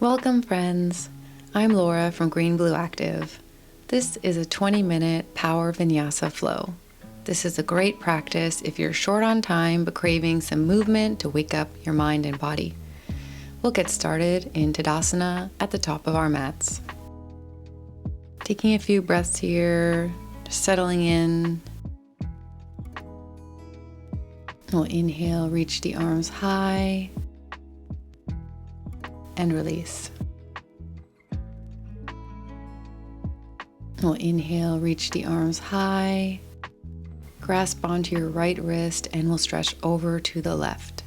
Welcome, friends. I'm Laura from Green Blue Active. This is a 20-minute power vinyasa flow. This is a great practice if you're short on time but craving some movement to wake up your mind and body. We'll get started in Tadasana at the top of our mats. Taking a few breaths here, just settling in. We'll inhale, reach the arms high, and release. We'll inhale, reach the arms high, grasp onto your right wrist, and we'll stretch over to the left.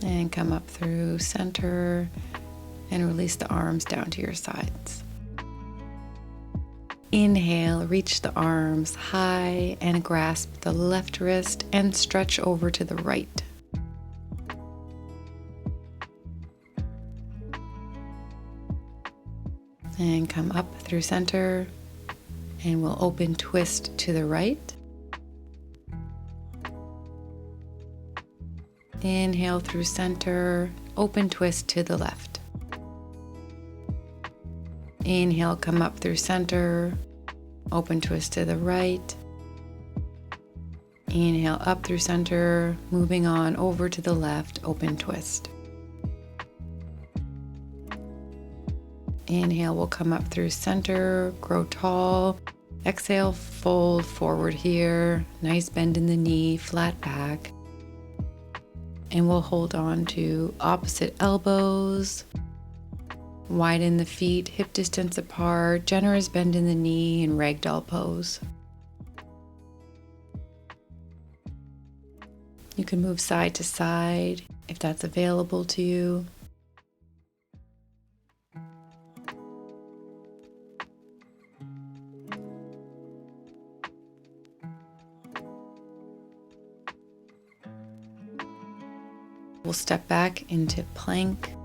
And come up through center and release the arms down to your sides. Inhale, reach the arms high and grasp the left wrist and stretch over to the right. And come up through center and we'll open twist to the right. Inhale through center, open twist to the left. Inhale, come up through center, open twist to the right. Inhale up through center, moving on over to the left, open twist. Inhale, we'll come up through center, grow tall. Exhale, fold forward here, nice bend in the knee, flat back. And we'll hold on to opposite elbows. Widen the feet, hip distance apart, generous bend in the knee, and ragdoll pose. You can move side to side if that's available to you. We'll step back into plank.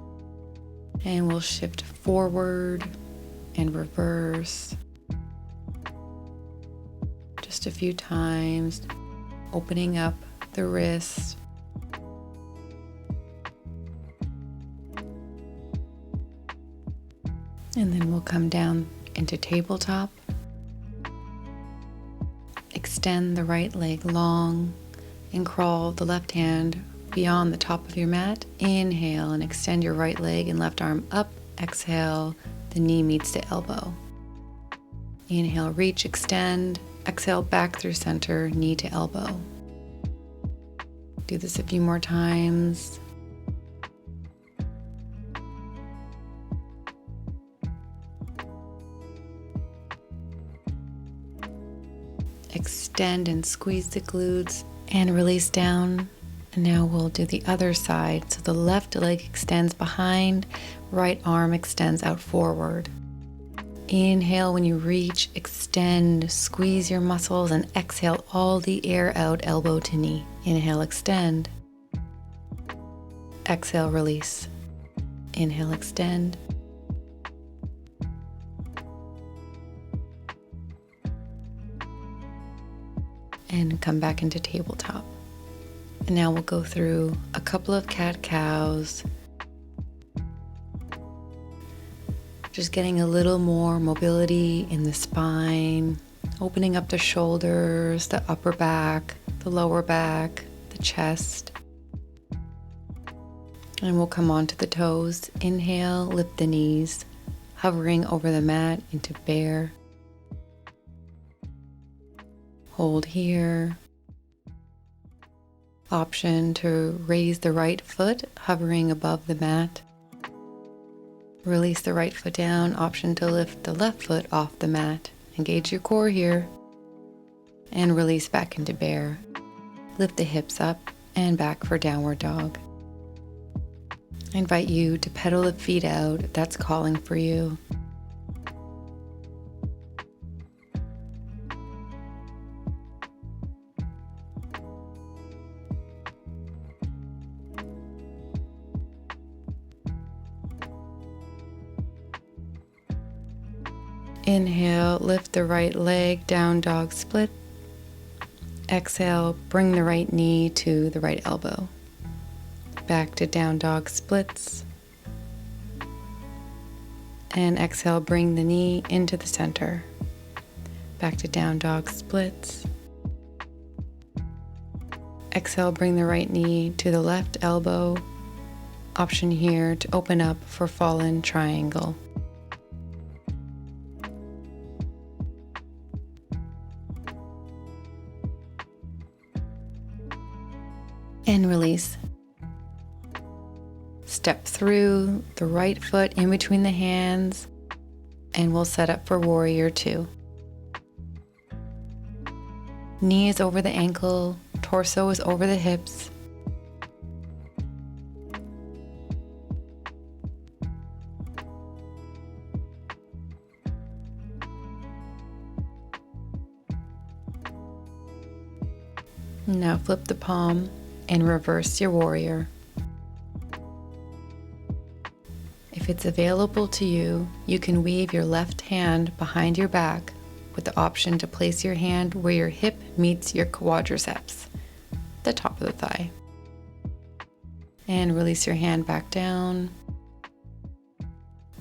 And we'll shift forward and reverse. Just a few times, opening up the wrist. And then we'll come down into tabletop. Extend the right leg long and crawl the left hand beyond the top of your mat. Inhale and extend your right leg and left arm up. Exhale, the knee meets the elbow. Inhale, reach, extend. Exhale, back through center, knee to elbow. Do this a few more times. Extend and squeeze the glutes and release down. And now we'll do the other side. So the left leg extends behind, right arm extends out forward. Inhale, when you reach, extend, squeeze your muscles, and exhale all the air out, elbow to knee. Inhale, extend. Exhale, release. Inhale, extend. And come back into tabletop. And now we'll go through a couple of cat-cows. Just getting a little more mobility in the spine, opening up the shoulders, the upper back, the lower back, the chest. And we'll come onto the toes. Inhale, lift the knees, hovering over the mat into bear. Hold here. Option to raise the right foot, hovering above the mat. Release the right foot down. Option to lift the left foot off the mat. Engage your core here. And release back into bear. Lift the hips up and back for downward dog. I invite you to pedal the feet out if that's calling for you. Inhale, lift the right leg, down dog split. Exhale, bring the right knee to the right elbow. Back to down dog splits. And exhale, bring the knee into the center. Back to down dog splits. Exhale, bring the right knee to the left elbow. Option here to open up for fallen triangle. And release. Step through the right foot in between the hands, and we'll set up for warrior two. Knee is over the ankle, torso is over the hips. Now flip the palm and reverse your warrior. If it's available to you, you can weave your left hand behind your back with the option to place your hand where your hip meets your quadriceps, the top of the thigh. And release your hand back down.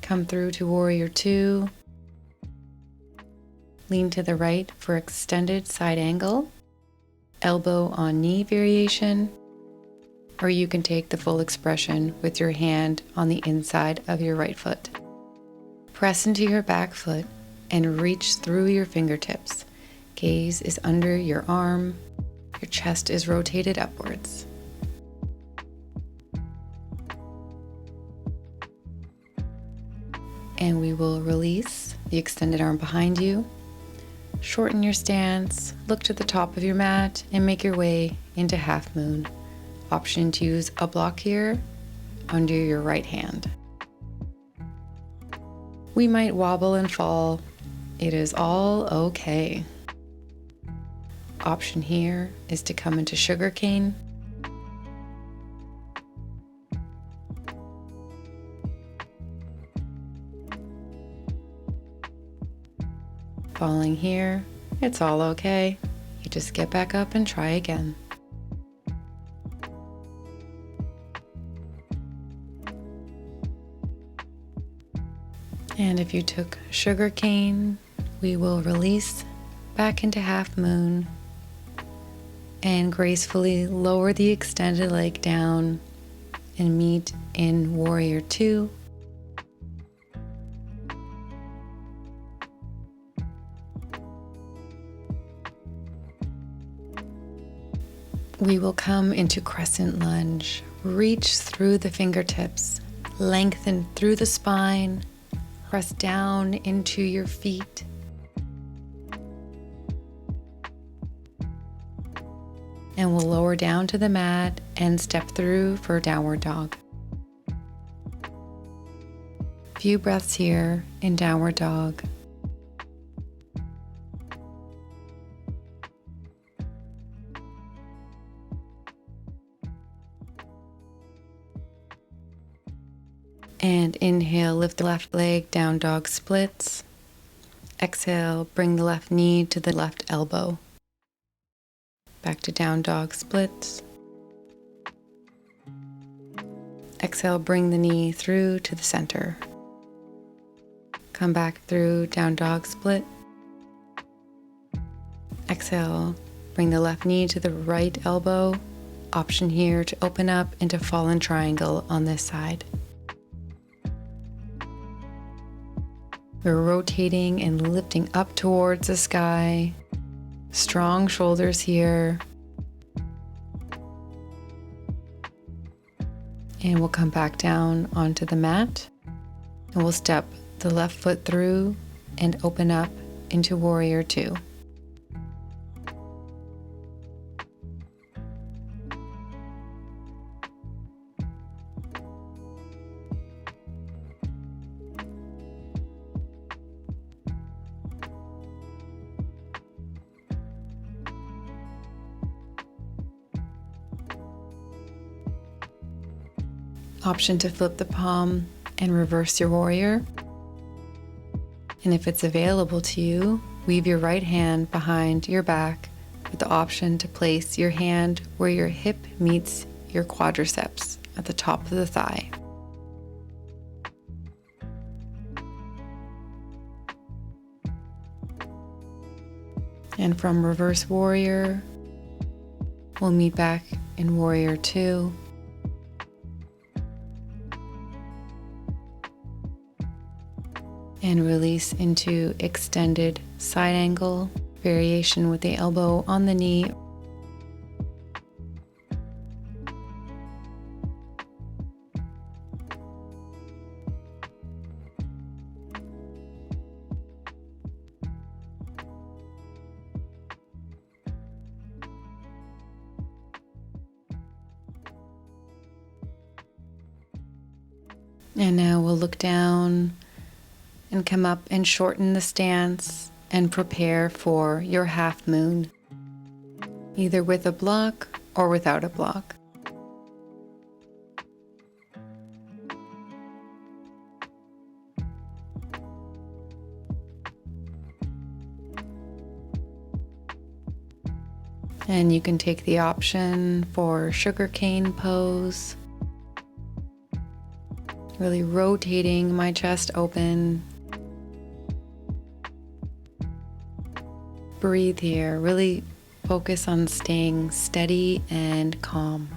Come through to warrior two. Lean to the right for extended side angle. Elbow on knee variation, or you can take the full expression with your hand on the inside of your right foot. Press into your back foot and reach through your fingertips. Gaze is under your arm. Your chest is rotated upwards. And we will release the extended arm behind you. Shorten your stance, look to the top of your mat, and make your way into half moon. Option to use a block here under your right hand. We might wobble and fall. It is all okay. Option here is to come into sugar cane. Falling here, it's all okay. You just get back up and try again. And if you took sugar cane, we will release back into half moon and gracefully lower the extended leg down and meet in warrior two. We will come into crescent lunge. Reach through the fingertips, lengthen through the spine, press down into your feet. And we'll lower down to the mat and step through for downward dog. Few breaths here in downward dog. And inhale, lift the left leg, down dog splits. Exhale, bring the left knee to the left elbow. Back to down dog splits. Exhale, bring the knee through to the center. Come back through down dog split. Exhale, bring the left knee to the right elbow. Option here to open up into fallen triangle on this side. We're rotating and lifting up towards the sky. Strong shoulders here. And we'll come back down onto the mat. And we'll step the left foot through and open up into warrior two. Option to flip the palm and reverse your warrior. And if it's available to you, weave your right hand behind your back with the option to place your hand where your hip meets your quadriceps at the top of the thigh. And from reverse warrior, we'll meet back in warrior 2. And release into extended side angle, variation with the elbow on the knee. And now we'll look down and come up and shorten the stance and prepare for your half moon, either with a block or without a block. And you can take the option for sugarcane pose, really rotating my chest open. Breathe here, really focus on staying steady and calm.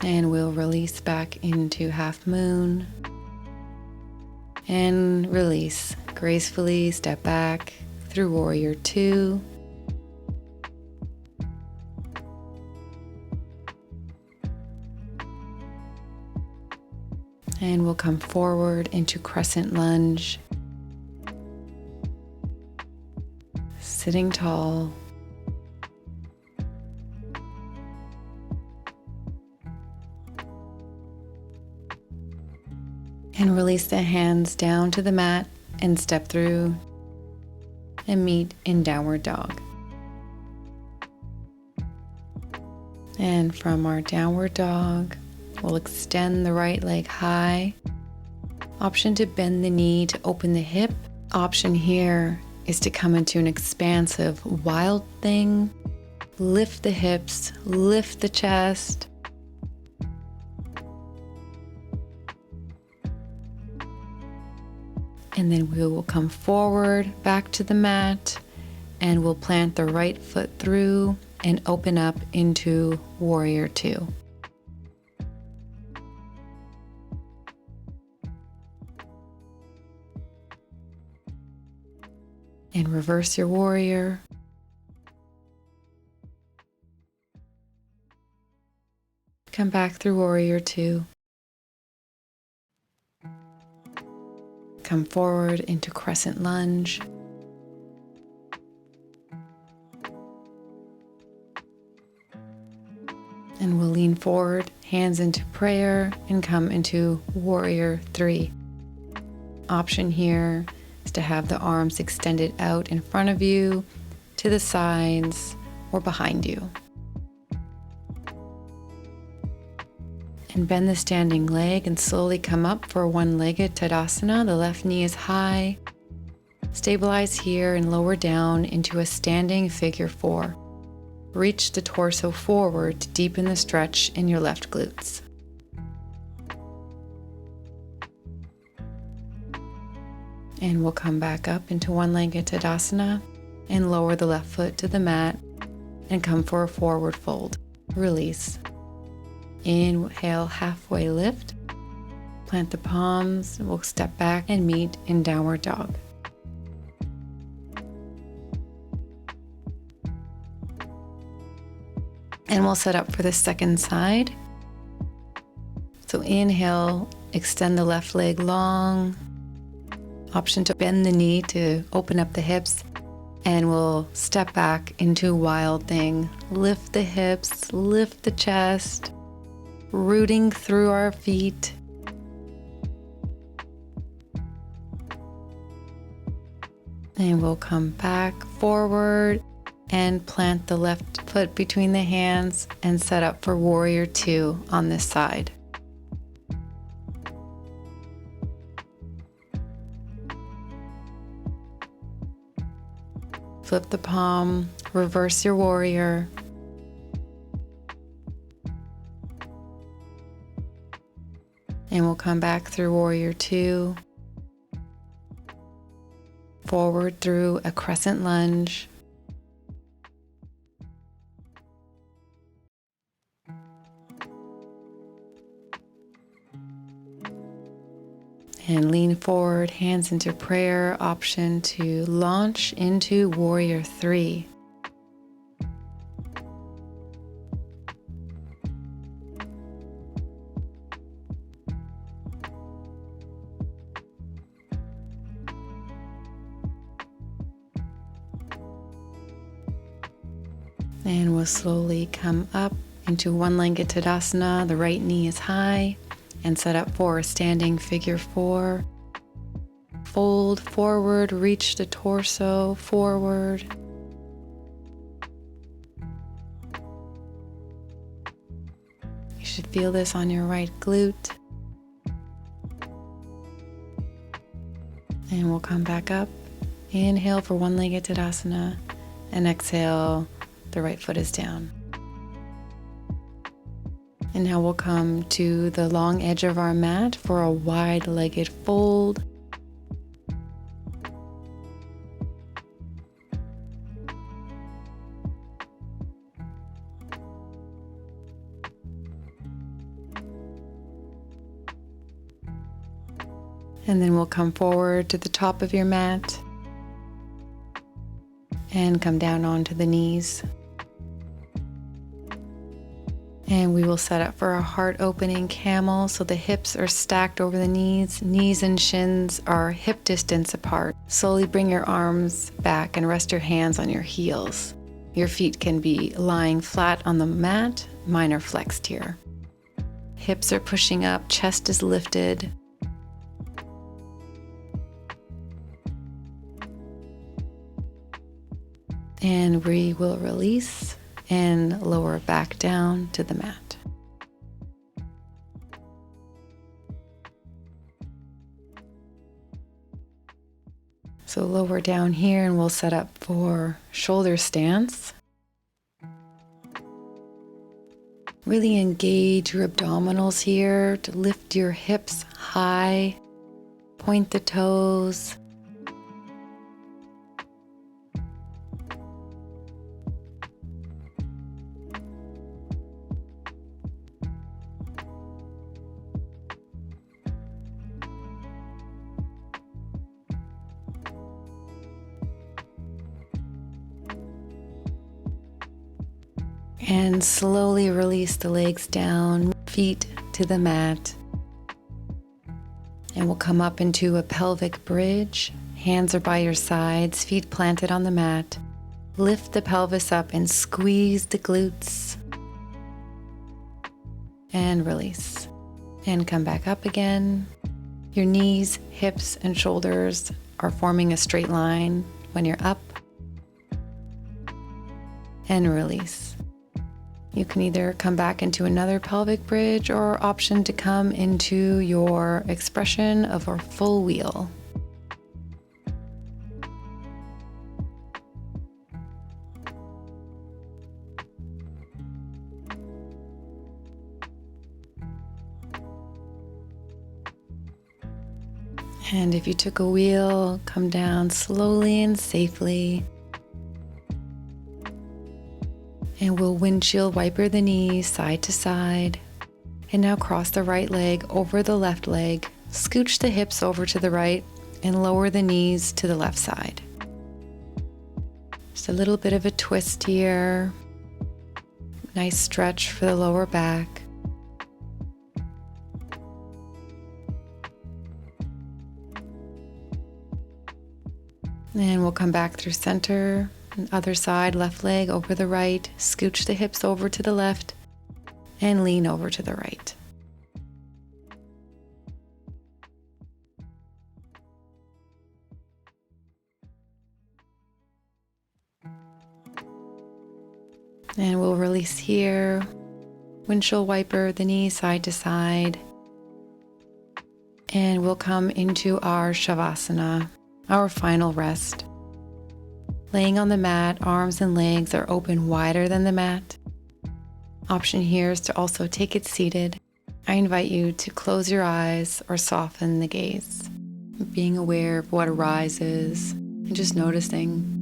And we'll release back into half moon and release. Gracefully step back through warrior 2. And we'll come forward into crescent lunge, sitting tall. And release the hands down to the mat and step through and meet in downward dog. And from our downward dog, we'll extend the right leg high. Option to bend the knee to open the hip. Option here is to come into an expansive wild thing. Lift the hips, lift the chest. And then we will come forward back to the mat and we'll plant the right foot through and open up into warrior 2. And reverse your warrior. Come back through warrior 2. Come forward into crescent lunge. And we'll lean forward, hands into prayer, and come into warrior 3. Option here is to have the arms extended out in front of you, to the sides, or behind you. And bend the standing leg and slowly come up for one-legged Tadasana. The left knee is high. Stabilize here and lower down into a standing figure 4. Reach the torso forward to deepen the stretch in your left glutes. And we'll come back up into one-legged Tadasana and lower the left foot to the mat and come for a forward fold. Release. Inhale, halfway lift. Plant the palms. We'll step back and meet in downward dog. And we'll set up for the second side. So inhale, extend the left leg long. Option to bend the knee to open up the hips. And we'll step back into wild thing. Lift the hips, lift the chest. Rooting through our feet. And we'll come back forward and plant the left foot between the hands and set up for warrior 2 on this side. flip the palm, reverse your warrior. And we'll come back through warrior 2. Forward through a crescent lunge. And lean forward, hands into prayer, option to launch into warrior 3. And we'll slowly come up into one-legged Tadasana. The right knee is high and set up for a standing figure 4. Fold forward, reach the torso forward. You should feel this on your right glute. And we'll come back up. Inhale for one-legged Tadasana and exhale. The right foot is down. And now we'll come to the long edge of our mat for a wide-legged fold. And then we'll come forward to the top of your mat and come down onto the knees. And we will set up for a heart opening camel, so the hips are stacked over the knees. Knees and shins are hip distance apart. Slowly bring your arms back and rest your hands on your heels. Your feet can be lying flat on the mat. Mine are flexed here. Hips are pushing up, chest is lifted. And we will release and lower back down to the mat. So lower down here and we'll set up for shoulder stance. Really engage your abdominals here to lift your hips high, point the toes. And slowly release the legs down, feet to the mat. And we'll come up into a pelvic bridge. Hands are by your sides, feet planted on the mat. Lift the pelvis up and squeeze the glutes. And release. And come back up again. Your knees, hips, and shoulders are forming a straight line when you're up. And release. You can either come back into another pelvic bridge or option to come into your expression of a full wheel. And if you took a wheel, come down slowly and safely. And we'll windshield wiper the knees side to side. And now cross the right leg over the left leg. Scooch the hips over to the right and lower the knees to the left side. Just a little bit of a twist here. Nice stretch for the lower back. And we'll come back through center. Other side, left leg over the right, scooch the hips over to the left, and lean over to the right. And we'll release here, windshield wiper the knees side to side, and we'll come into our Shavasana, our final rest. Laying on the mat, arms and legs are open wider than the mat. Option here is to also take it seated. I invite you to close your eyes or soften the gaze, being aware of what arises and just noticing.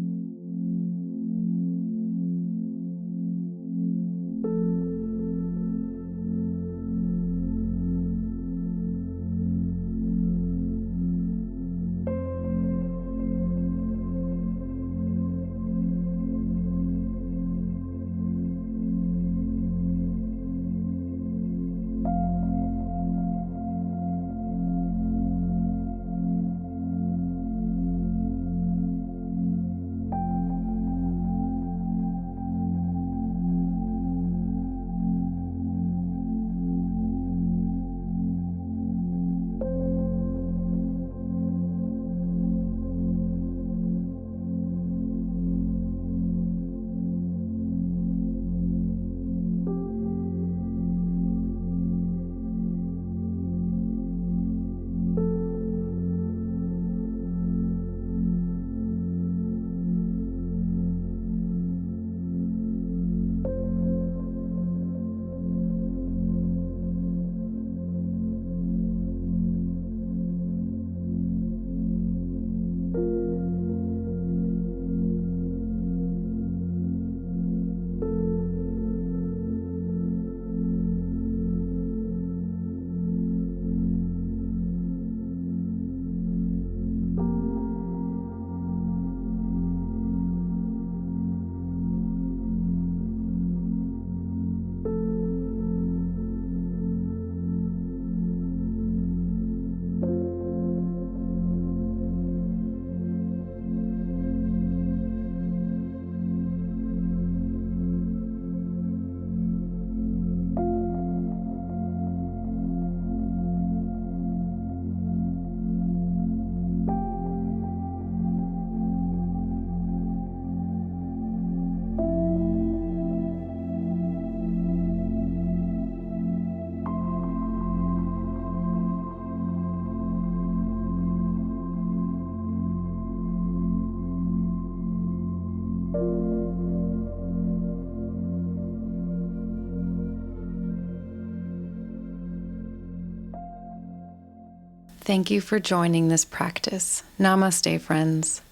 Thank you for joining this practice. Namaste, friends.